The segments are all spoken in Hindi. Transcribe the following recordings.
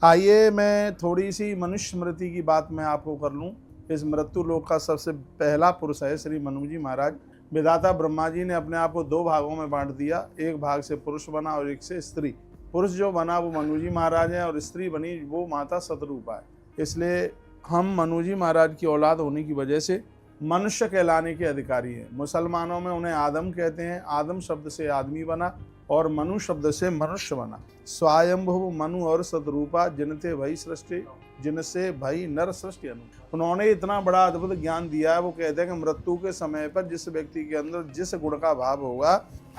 आइए मैं थोड़ी सी मनुष्य स्मृति की बात मैं आपको कर लूँ। इस मृत्यु लोक का सबसे पहला पुरुष है श्री मनु जी महाराज। विधाता ब्रह्मा जी ने अपने आप को दो भागों में बांट दिया, एक भाग से पुरुष बना और एक से स्त्री। पुरुष जो बना वो मनु जी महाराज हैं और स्त्री बनी वो माता सतरूपा है। इसलिए हम मनु जी महाराज की औलाद होने की वजह से मनुष्य कहलाने के अधिकारी हैं। मुसलमानों में उन्हें आदम कहते हैं। आदम शब्द से आदमी बना और मनु शब्द से मनुष्य बना। स्वयंभुव मनु और सतरूपा जिनते भई सृष्टि, जिनसे भई नर सृष्टि अनु। उन्होंने इतना बड़ा अद्भुत ज्ञान दिया है। वो कहते हैं कि मृत्यु के समय पर जिस व्यक्ति के अंदर जिस गुण का भाव होगा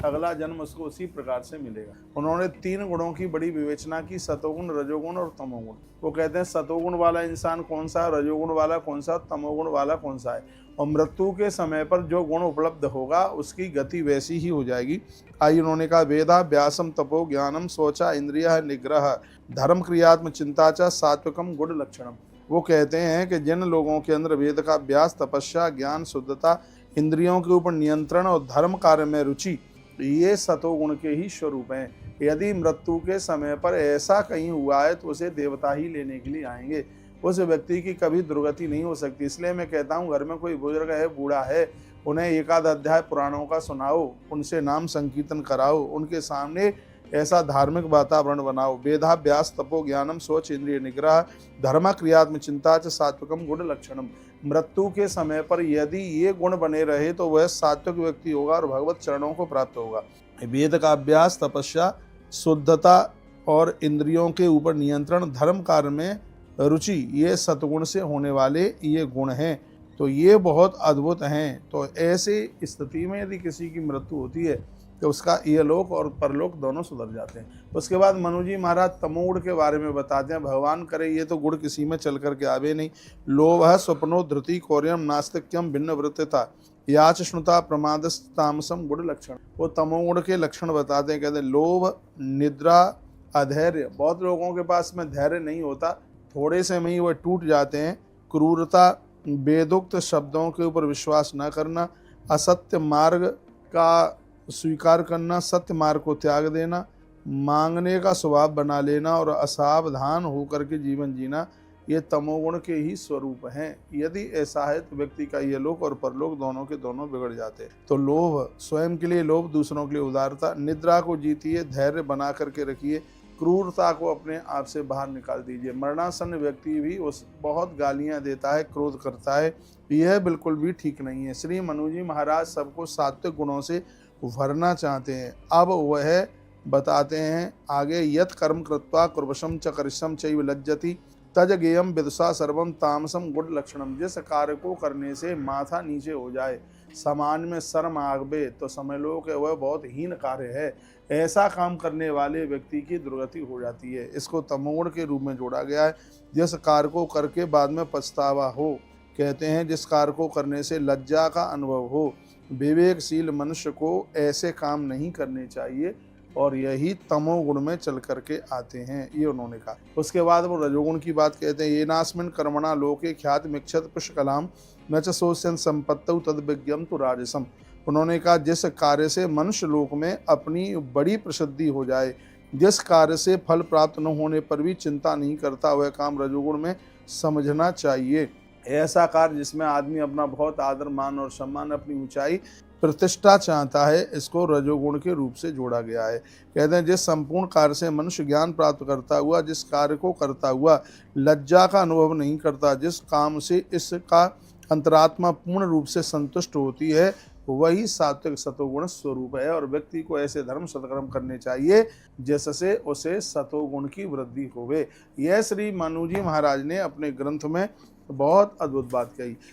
अगला जन्म उसको उसी प्रकार से मिलेगा। उन्होंने तीन गुणों की बड़ी विवेचना की, सतोगुण, रजोगुण और तमोगुण। वो कहते हैं सतोगुण वाला इंसान कौन सा, रजोगुण वाला कौन सा, तमोगुण वाला कौन सा है, और मृत्यु के समय पर जो गुण उपलब्ध होगा उसकी गति वैसी ही हो जाएगी। आई उन्होंने कहा वेदाभ्यासम तपो ज्ञानम शौचा इंद्रिय निग्रह धर्म क्रियात्म चिंता च सात्विकम गुण लक्षणम। वो कहते हैं कि जिन लोगों के अंदर वेद का अभ्यास, तपस्या, ज्ञान, शुद्धता, इंद्रियों के ऊपर नियंत्रण और धर्म कार्य में रुचि, ये सतोगुण के ही स्वरूप हैं। यदि मृत्यु के समय पर ऐसा कहीं हुआ है तो उसे देवता ही लेने के लिए आएंगे। उस व्यक्ति की कभी दुर्गति नहीं हो सकती। इसलिए मैं कहता हूँ घर में कोई बुजुर्ग है, बूढ़ा है, उन्हें एकाध अध्याय पुराणों का सुनाओ, उनसे नाम संकीर्तन कराओ, उनके सामने ऐसा धार्मिक वातावरण बनाओ। वेदाभ्यास तपो ज्ञानम शौच इंद्रिय निग्रह धर्म क्रियात्म चिंता च सात्विकम गुण लक्षणम। मृत्यु के समय पर यदि ये गुण बने रहे तो वह सात्विक व्यक्ति होगा और भगवत चरणों को प्राप्त होगा। वेद का अभ्यास, तपस्या, शुद्धता और इंद्रियों के ऊपर नियंत्रण, धर्म कार्य में रुचि, ये सतगुण से होने वाले ये गुण हैं। तो ये बहुत अद्भुत हैं। तो ऐसे स्थिति में यदि किसी की मृत्यु होती है तो उसका इहलोक और परलोक दोनों सुधर जाते हैं। उसके बाद मनु जी महाराज तमोगुण के बारे में बताते हैं। भगवान करे ये तो गुण किसी में चल करके आवे नहीं। लोभ, स्वप्नो, धृति, कौर्यम, नास्तिक्यम, भिन्न वृत्तता, याच श्नुता, प्रमाद, तामसम गुण लक्षण। वो तमोगुण के लक्षण बताते हैं। कहते हैं लोभ, निद्रा, अधैर्य। बहुत लोगों के पास में धैर्य नहीं होता, थोड़े से में ही वह टूट जाते हैं। क्रूरता, वेदोक्त शब्दों के ऊपर विश्वास न करना, असत्य मार्ग का स्वीकार करना, सत्य मार्ग को त्याग देना, मांगने का स्वभाव बना लेना और असावधान होकर के जीवन जीना, ये तमोगुण के ही स्वरूप हैं। यदि ऐसा है तो व्यक्ति का ये लोक और परलोक दोनों के दोनों बिगड़ जाते हैं। तो लोभ, स्वयं के लिए लोभ, दूसरों के लिए उदारता, निद्रा को जीतिए, धैर्य बना करके रखिए, क्रूरता को अपने आप से बाहर निकाल दीजिए। मरणासन्न व्यक्ति भी उस बहुत गालियां देता है, क्रोध करता है, यह बिल्कुल भी ठीक नहीं है। श्री मनु जी महाराज सबको सात्विक गुणों से भरना चाहते हैं। अब वह बताते हैं आगे, यत कर्म कृत्वा कुर्वशम च करिष्यम चैव लज्जति तज गेयम विदुषा सर्वम तामसम गुण लक्षणम। जिस कार्य को करने से माथा नीचे हो जाए, समाज में शर्म आवे, तो समझ लो कि वह बहुत हीन कार्य है। ऐसा काम करने वाले व्यक्ति की दुर्गति हो जाती है। इसको तमोगुण के रूप में जोड़ा गया है। जिस कार्य को करके बाद में पछतावा हो, कहते हैं जिस कार्य को करने से लज्जा का अनुभव हो। विवेकशील मनुष्य को ऐसे काम नहीं करने चाहिए और यही तमोगुण में चल करके आते हैं, ये उन्होंने कहा। उसके बाद वो रजोगुण की बात कहते हैं। ये नास्मिन कर्मणा लोके ख्यात मिक्षत पुष्कलाम न च सोष्यन संपत्तौ तद विज्ञम तु राजसम। उन्होंने कहा जिस कार्य से मनुष्य लोक में अपनी बड़ी प्रसिद्धि हो जाए, जिस कार्य से फल प्राप्त न होने पर भी चिंता नहीं करता, वह काम रजोगुण में समझना चाहिए। ऐसा कार्य जिसमें आदमी अपना बहुत आदर, मान और सम्मान, अपनी ऊंचाई, प्रतिष्ठा चाहता है, इसको रजोगुण के रूप से जोड़ा गया है। कहते हैं जिस संपूर्ण कार्य से मनुष्य ज्ञान प्राप्त करता हुआ, जिस कार्य को करता हुआ लज्जा का अनुभव नहीं करता, जिस काम से इसका अंतरात्मा पूर्ण रूप से संतुष्ट होती है, वही सात्विक सतोगुण स्वरूप है। और व्यक्ति को ऐसे धर्म सत्कर्म करने चाहिए जिससे उसे सतोगुण की वृद्धि होवे। यह श्री मनु जी महाराज ने अपने ग्रंथ में बहुत अद्भुत बात कही।